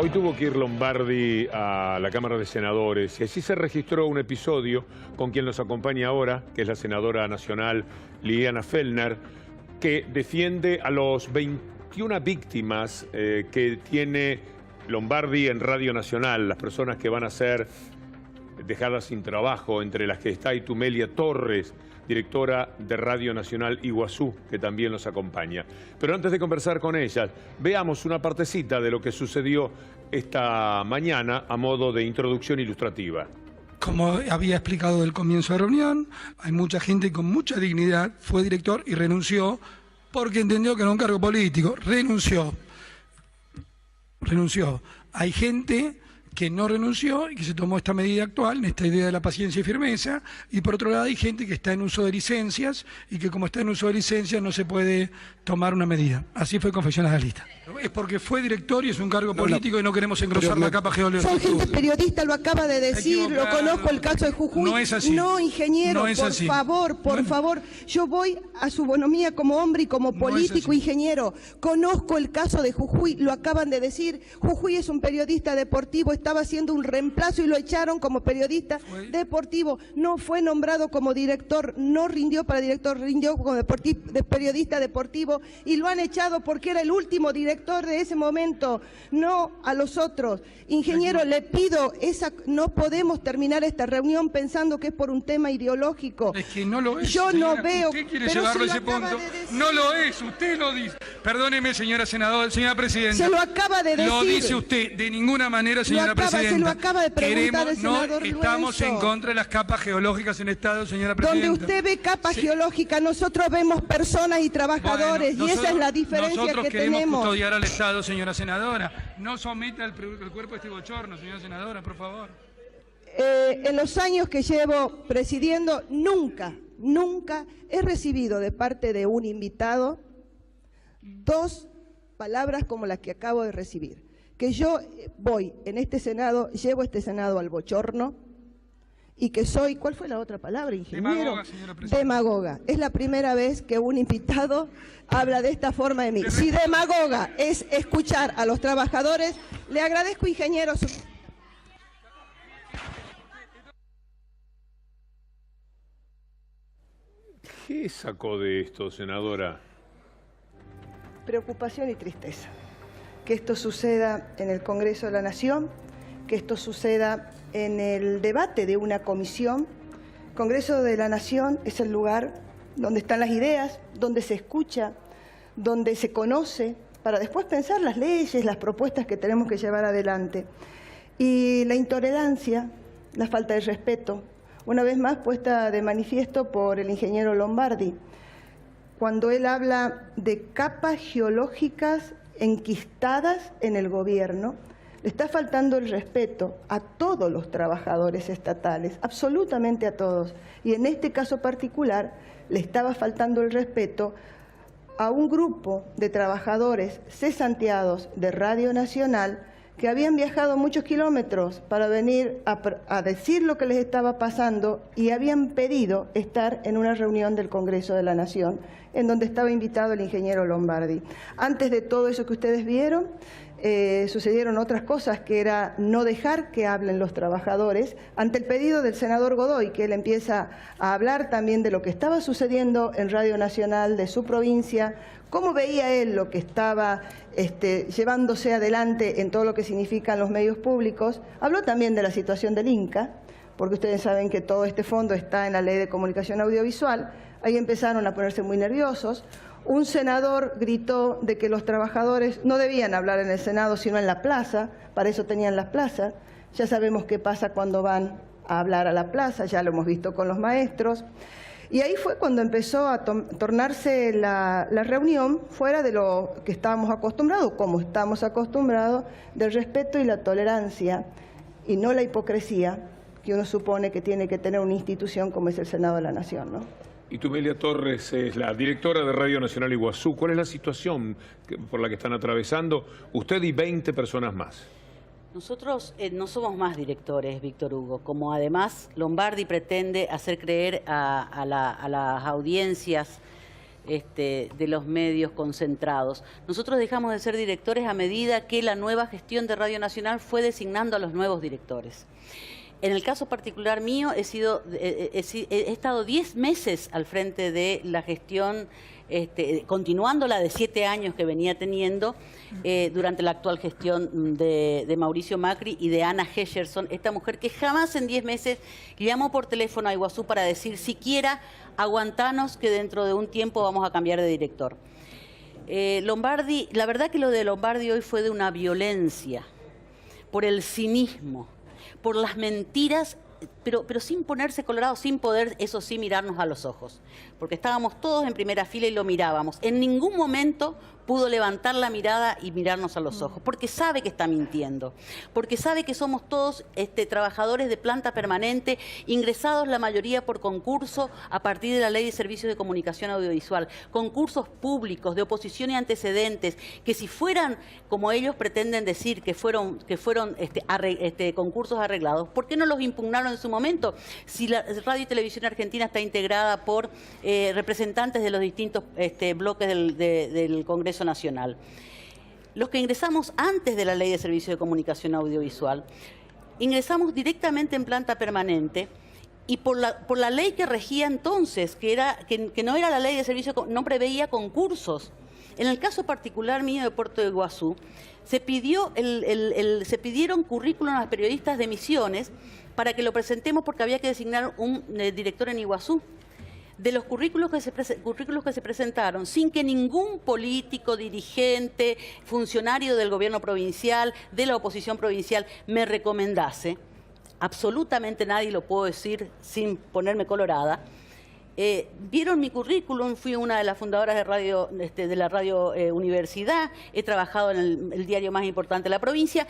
Hoy tuvo que ir Lombardi a la Cámara de Senadores y allí se registró un episodio con quien nos acompaña ahora, que es la senadora nacional Liliana Fellner, que defiende a los 21 víctimas que tiene Lombardi en Radio Nacional, las personas que van a ser dejadas sin trabajo, entre las que está Itumelia Torres, directora de Radio Nacional Iguazú, que también nos acompaña. Pero antes de conversar con ellas, veamos una partecita de lo que sucedió esta mañana a modo de introducción ilustrativa. Como había explicado del comienzo de la reunión, hay mucha gente con mucha dignidad, fue director y renunció porque entendió que era un cargo político. Renunció. Hay gente que no renunció y que se tomó esta medida actual, en esta idea de la paciencia y firmeza, y por otro lado hay gente que está en uso de licencias y que como está en uso de licencias no se puede tomar una medida. Así fue confeccionada la lista. Es porque fue director y es un cargo político y no queremos engrosar la capa geológica. Son gente periodista, lo acaba de decir, lo conozco el caso de Jujuy. No es así. No, ingeniero, por favor, yo voy a su bonomía como hombre y como político, ingeniero. Conozco el caso de Jujuy, lo acaban de decir. Jujuy es un periodista deportivo, estaba haciendo un reemplazo y lo echaron como periodista deportivo. No fue nombrado como director, no rindió para director, rindió como periodista deportivo y lo han echado porque era el último director de ese momento, no a los otros. Ingeniero, le pido, no podemos terminar esta reunión pensando que es por un tema ideológico. Es que no lo es. Yo señora, no veo. ¿Usted quiere llevarlo a ese punto? No lo es, usted lo dice. Perdóneme, señora senadora, señora presidenta. Se lo acaba de decir. Lo dice usted, de ninguna manera, señora presidenta. Se lo acaba de preguntar el senador No estamos en contra de las capas geológicas en Estado, señora presidenta. Donde usted ve capas geológicas, nosotros vemos personas y trabajadores, y esa es la diferencia que tenemos. Nosotros queremos custodiar al Estado, señora senadora. No someta el cuerpo a este bochorno, señora senadora, por favor. En los años que llevo presidiendo, nunca he recibido de parte de un invitado dos palabras como las que acabo de recibir. Que yo voy en este Senado, llevo este Senado al bochorno y que soy, ¿cuál fue la otra palabra, ingeniero? Demagoga, señora presidenta. Demagoga. Es la primera vez que un invitado habla de esta forma de mí. Si demagoga es escuchar a los trabajadores, le agradezco, ingeniero, su... ¿Qué sacó de esto, senadora? Preocupación y tristeza. Que esto suceda en el Congreso de la Nación, que esto suceda en el debate de una comisión. El Congreso de la Nación es el lugar donde están las ideas, donde se escucha, donde se conoce, para después pensar las leyes, las propuestas que tenemos que llevar adelante. Y la intolerancia, la falta de respeto, una vez más puesta de manifiesto por el ingeniero Lombardi, cuando él habla de capas geológicas enquistadas en el gobierno, le está faltando el respeto a todos los trabajadores estatales, absolutamente a todos. Y en este caso particular, le estaba faltando el respeto a un grupo de trabajadores cesanteados de Radio Nacional que habían viajado muchos kilómetros para venir a decir lo que les estaba pasando y habían pedido estar en una reunión del Congreso de la Nación, en donde estaba invitado el ingeniero Lombardi. Antes de todo eso que ustedes vieron, sucedieron otras cosas, que era no dejar que hablen los trabajadores, ante el pedido del senador Godoy, que él empieza a hablar también de lo que estaba sucediendo en Radio Nacional de su provincia, cómo veía él lo que estaba llevándose adelante en todo lo que significan los medios públicos. Habló también de la situación del INCA, porque ustedes saben que todo este fondo está en la Ley de Comunicación Audiovisual. Ahí empezaron a ponerse muy nerviosos. Un senador gritó de que los trabajadores no debían hablar en el Senado, sino en la plaza, para eso tenían las plazas. Ya sabemos qué pasa cuando van a hablar a la plaza, ya lo hemos visto con los maestros. Y ahí fue cuando empezó a tornarse la reunión fuera de lo que estábamos acostumbrados, como estamos acostumbrados, del respeto y la tolerancia, y no la hipocresía que uno supone que tiene que tener una institución como es el Senado de la Nación, ¿no? Itumelia Torres es la directora de Radio Nacional Iguazú. ¿Cuál es la situación por la que están atravesando usted y 20 personas más? Nosotros no somos más directores, Víctor Hugo, como además Lombardi pretende hacer creer a las audiencias de los medios concentrados. Nosotros dejamos de ser directores a medida que la nueva gestión de Radio Nacional fue designando a los nuevos directores. En el caso particular mío, he estado 10 meses al frente de la gestión, continuando la de 7 años que venía teniendo durante la actual gestión de Mauricio Macri y de Ana Gescherson, esta mujer que jamás en 10 meses llamó por teléfono a Iguazú para decir siquiera aguantanos que dentro de un tiempo vamos a cambiar de director. Lombardi, la verdad que lo de Lombardi hoy fue de una violencia, por el cinismo, por las mentiras, pero sin ponerse colorado, sin poder, eso sí, mirarnos a los ojos. Porque estábamos todos en primera fila y lo mirábamos. En ningún momento pudo levantar la mirada y mirarnos a los ojos, porque sabe que está mintiendo, porque sabe que somos todos trabajadores de planta permanente, ingresados la mayoría por concurso a partir de la Ley de Servicios de Comunicación Audiovisual, concursos públicos de oposición y antecedentes, que si fueran, como ellos pretenden decir, que fueron concursos arreglados, ¿por qué no los impugnaron en su momento? Si la Radio y Televisión Argentina está integrada por representantes de los distintos bloques del Congreso Nacional. Los que ingresamos antes de la Ley de Servicios de Comunicación Audiovisual, ingresamos directamente en planta permanente y por la ley que regía entonces, que no era la Ley de Servicios, no preveía concursos. En el caso particular mío de Puerto de Iguazú, se pidieron currículum a los periodistas de Misiones para que lo presentemos porque había que designar un director en Iguazú. De los currículos que se presentaron, sin que ningún político, dirigente, funcionario del gobierno provincial, de la oposición provincial, me recomendase, absolutamente nadie, lo puedo decir sin ponerme colorada, vieron mi currículum, fui una de las fundadoras de la Radio Universidad, he trabajado en el diario más importante de la provincia,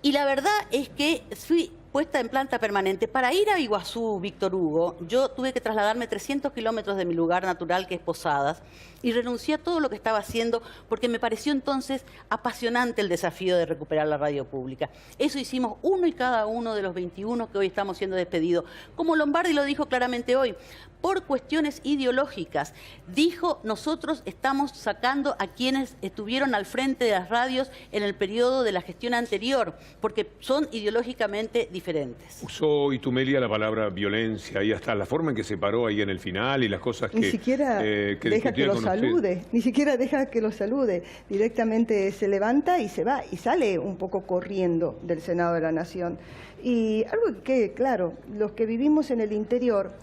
y la verdad es que fui puesta en planta permanente. Para ir a Iguazú, Víctor Hugo, yo tuve que trasladarme 300 kilómetros de mi lugar natural, que es Posadas, y renuncié a todo lo que estaba haciendo porque me pareció entonces apasionante el desafío de recuperar la radio pública. Eso hicimos uno y cada uno de los 21 que hoy estamos siendo despedidos. Como Lombardi lo dijo claramente hoy, por cuestiones ideológicas. Dijo, nosotros estamos sacando a quienes estuvieron al frente de las radios en el periodo de la gestión anterior, porque son ideológicamente diferentes. Usó Itumelia la palabra violencia y hasta la forma en que se paró ahí en el final y las cosas que... Ni siquiera deja que lo salude, ni siquiera deja que lo salude. Directamente se levanta y se va, y sale un poco corriendo del Senado de la Nación. Y algo que quede claro, los que vivimos en el interior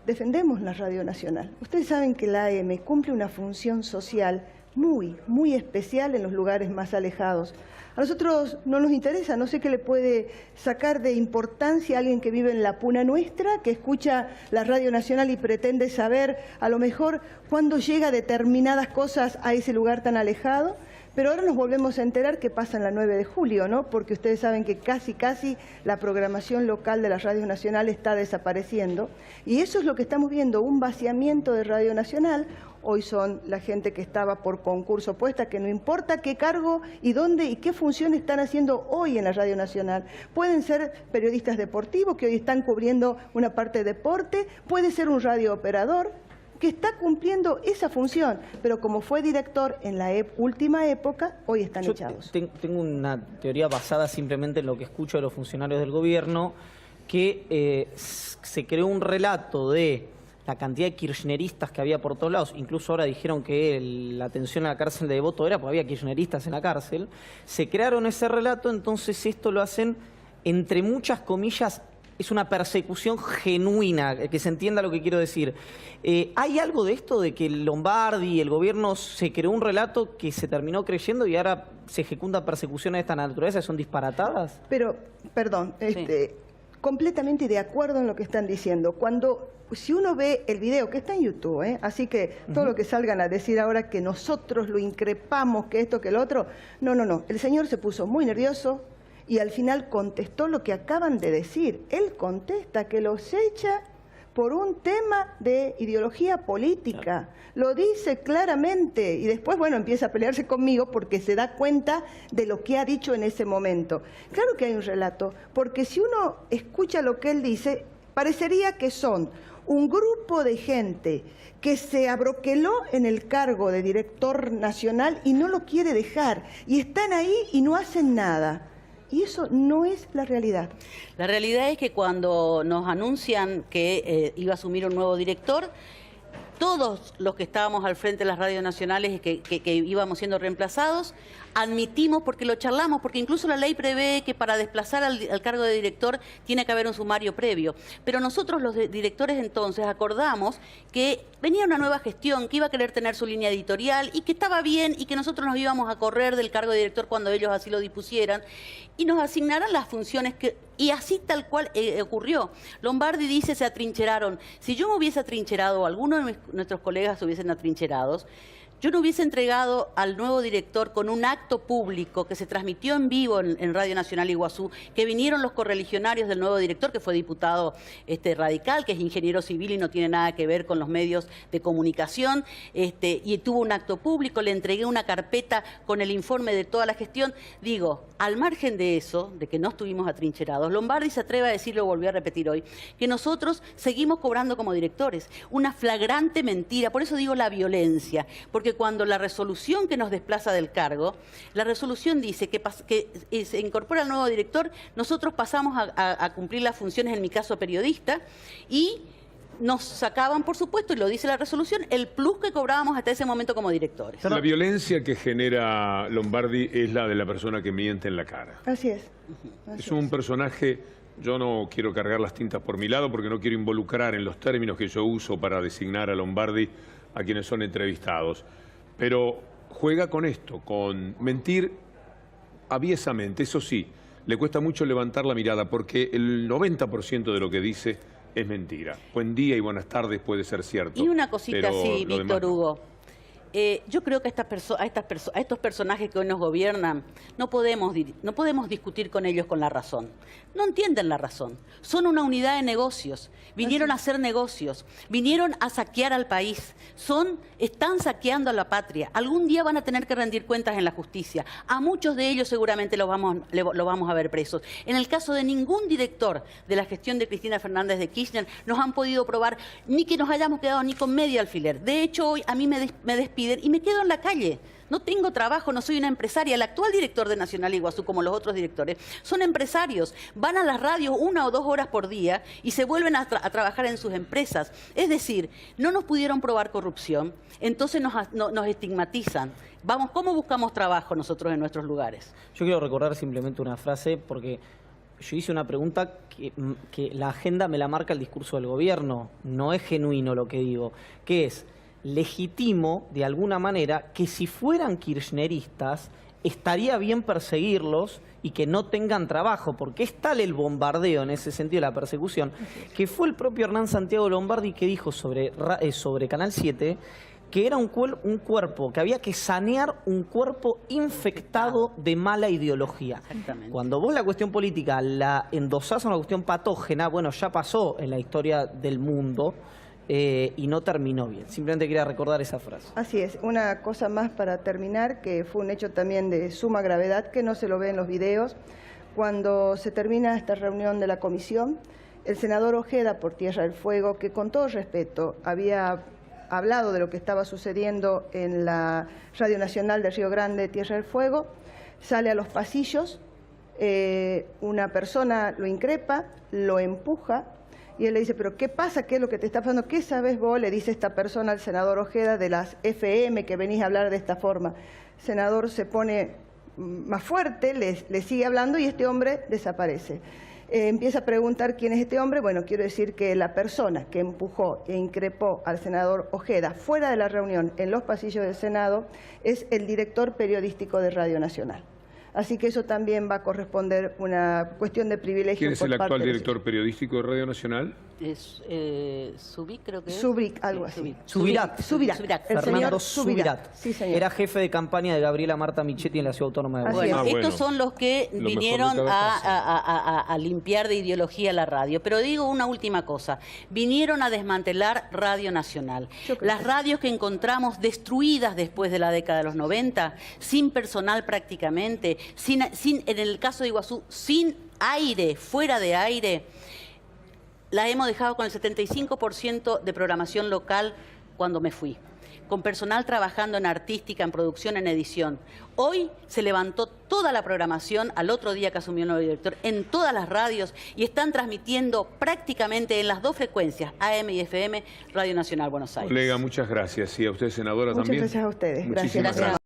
defendemos la Radio Nacional. Ustedes saben que la AM cumple una función social muy especial en los lugares más alejados. A nosotros no nos interesa, no sé qué le puede sacar de importancia a alguien que vive en la puna nuestra, que escucha la Radio Nacional y pretende saber a lo mejor cuándo llega determinadas cosas a ese lugar tan alejado. Pero ahora nos volvemos a enterar que pasa en la 9 de julio, ¿no? Porque ustedes saben que casi la programación local de la Radio Nacional está desapareciendo. Y eso es lo que estamos viendo, un vaciamiento de Radio Nacional. Hoy son la gente que estaba por concurso puesta, que no importa qué cargo y dónde y qué función están haciendo hoy en la Radio Nacional. Pueden ser periodistas deportivos que hoy están cubriendo una parte de deporte, puede ser un radiooperador que está cumpliendo esa función, pero como fue director en la última época, hoy están echados. Tengo una teoría basada simplemente en lo que escucho de los funcionarios del gobierno, que se creó un relato de la cantidad de kirchneristas que había por todos lados. Incluso ahora dijeron que la atención a la cárcel de Devoto era porque había kirchneristas en la cárcel. Se crearon ese relato, entonces esto lo hacen, entre muchas comillas, es una persecución genuina, que se entienda lo que quiero decir. ¿Hay algo de esto de que Lombardi y el gobierno se creó un relato que se terminó creyendo y ahora se ejecutan persecuciones de esta naturaleza? ¿Son disparatadas? Pero, perdón, completamente de acuerdo en lo que están diciendo. Si uno ve el video, que está en YouTube, así que todo lo que salgan a decir ahora que nosotros lo increpamos, que esto, que lo otro, no. El señor se puso muy nervioso y al final contestó lo que acaban de decir. Él contesta que los echa por un tema de ideología política. Lo dice claramente y después, bueno, empieza a pelearse conmigo porque se da cuenta de lo que ha dicho en ese momento. Claro que hay un relato, porque si uno escucha lo que él dice, parecería que son un grupo de gente que se abroqueló en el cargo de director nacional y no lo quiere dejar, y están ahí y no hacen nada. Y eso no es la realidad. La realidad es que cuando nos anuncian que iba a asumir un nuevo director, todos los que estábamos al frente de las radios nacionales y que íbamos siendo reemplazados, admitimos, porque lo charlamos, porque incluso la ley prevé que para desplazar al cargo de director tiene que haber un sumario previo. Pero nosotros los directores entonces acordamos que venía una nueva gestión, que iba a querer tener su línea editorial y que estaba bien y que nosotros nos íbamos a correr del cargo de director cuando ellos así lo dispusieran y nos asignaran las funciones que... Y así tal cual ocurrió. Lombardi dice, se atrincheraron. Si yo me hubiese atrincherado o alguno de nuestros colegas se hubiesen atrincherados, yo no hubiese entregado al nuevo director con un acto público que se transmitió en vivo en Radio Nacional Iguazú, que vinieron los correligionarios del nuevo director, que fue diputado radical, que es ingeniero civil y no tiene nada que ver con los medios de comunicación, y tuvo un acto público, le entregué una carpeta con el informe de toda la gestión. Digo, al margen de eso, de que no estuvimos atrincherados, Lombardi se atreve a decir, lo volvió a repetir hoy, que nosotros seguimos cobrando como directores. Una flagrante mentira, por eso digo la violencia, porque cuando la resolución que nos desplaza del cargo, la resolución dice que se incorpora el nuevo director, nosotros pasamos a cumplir las funciones, en mi caso periodista, y nos sacaban, por supuesto, y lo dice la resolución, el plus que cobrábamos hasta ese momento como directores. La violencia que genera Lombardi es la de la persona que miente en la cara. Así es. Es un personaje, yo no quiero cargar las tintas por mi lado porque no quiero involucrar en los términos que yo uso para designar a Lombardi a quienes son entrevistados, pero juega con esto, con mentir aviesamente. Eso sí, le cuesta mucho levantar la mirada porque el 90% de lo que dice es mentira. Buen día y buenas tardes puede ser cierto. Y una cosita así, Víctor Hugo. No. Yo creo que a estos personajes que hoy nos gobiernan no podemos discutir con ellos con la razón. No entienden la razón. Son una unidad de negocios. Vinieron a hacer negocios. Vinieron a saquear al país. Están saqueando a la patria. Algún día van a tener que rendir cuentas en la justicia. A muchos de ellos seguramente los vamos a ver presos. En el caso de ningún director de la gestión de Cristina Fernández de Kirchner nos han podido probar ni que nos hayamos quedado ni con medio alfiler. De hecho, hoy a mí me despiden y me quedo en la calle. No tengo trabajo, no soy una empresaria. El actual director de Nacional Iguazú, como los otros directores, son empresarios. Van a las radios 1 o 2 horas por día y se vuelven a trabajar en sus empresas. Es decir, no nos pudieron probar corrupción, entonces nos estigmatizan. Vamos, ¿cómo buscamos trabajo nosotros en nuestros lugares? Yo quiero recordar simplemente una frase porque yo hice una pregunta que la agenda me la marca el discurso del gobierno. No es genuino lo que digo, que es... legitimo, de alguna manera, que si fueran kirchneristas, estaría bien perseguirlos y que no tengan trabajo, porque es tal el bombardeo en ese sentido, la persecución, que fue el propio Hernán Santiago Lombardi que dijo sobre Canal 7 que era un cuerpo, que había que sanear un cuerpo infectado de mala ideología. Exactamente. Cuando vos la cuestión política la endosás a una cuestión patógena, bueno, ya pasó en la historia del mundo, y no terminó bien. Simplemente quería recordar esa frase. Así es. Una cosa más para terminar, que fue un hecho también de suma gravedad, que no se lo ve en los videos. Cuando se termina esta reunión de la comisión, el senador Ojeda, por Tierra del Fuego, que con todo respeto había hablado de lo que estaba sucediendo en la Radio Nacional de Río Grande, Tierra del Fuego, sale a los pasillos, una persona lo increpa, lo empuja, y él le dice, pero ¿qué pasa? ¿Qué es lo que te está pasando? ¿Qué sabes vos? Le dice esta persona al senador Ojeda de las FM que venís a hablar de esta forma. El senador se pone más fuerte, le sigue hablando y este hombre desaparece. Empieza a preguntar quién es este hombre. Bueno, quiero decir que la persona que empujó e increpó al senador Ojeda fuera de la reunión en los pasillos del Senado es el director periodístico de Radio Nacional. Así que eso también va a corresponder una cuestión de privilegio. ¿Quién es el actual director periodístico de Radio Nacional? Es Subic, creo que es. Subic, algo así. Subirat. El Fernando señor Subirat. Sí, señor. Era jefe de campaña de Gabriela Marta Michetti en la Ciudad Autónoma de Buenos Bueno, Aires. estos son los que Lo vinieron mejor de cada a limpiar de ideología la radio. Pero digo una última cosa. Vinieron a desmantelar Radio Nacional. Las radios que encontramos destruidas después de la década de los 90, sin personal prácticamente, en el caso de Iguazú, sin aire, fuera de aire. la hemos dejado con el 75% de programación local cuando me fui, con personal trabajando en artística, en producción, en edición. Hoy se levantó toda la programación al otro día que asumió el nuevo director en todas las radios y están transmitiendo prácticamente en las 2 frecuencias, AM y FM, Radio Nacional Buenos Aires. Colega, muchas gracias. Y a usted, senadora, Muchas también. gracias a ustedes. Muchísimas Gracias.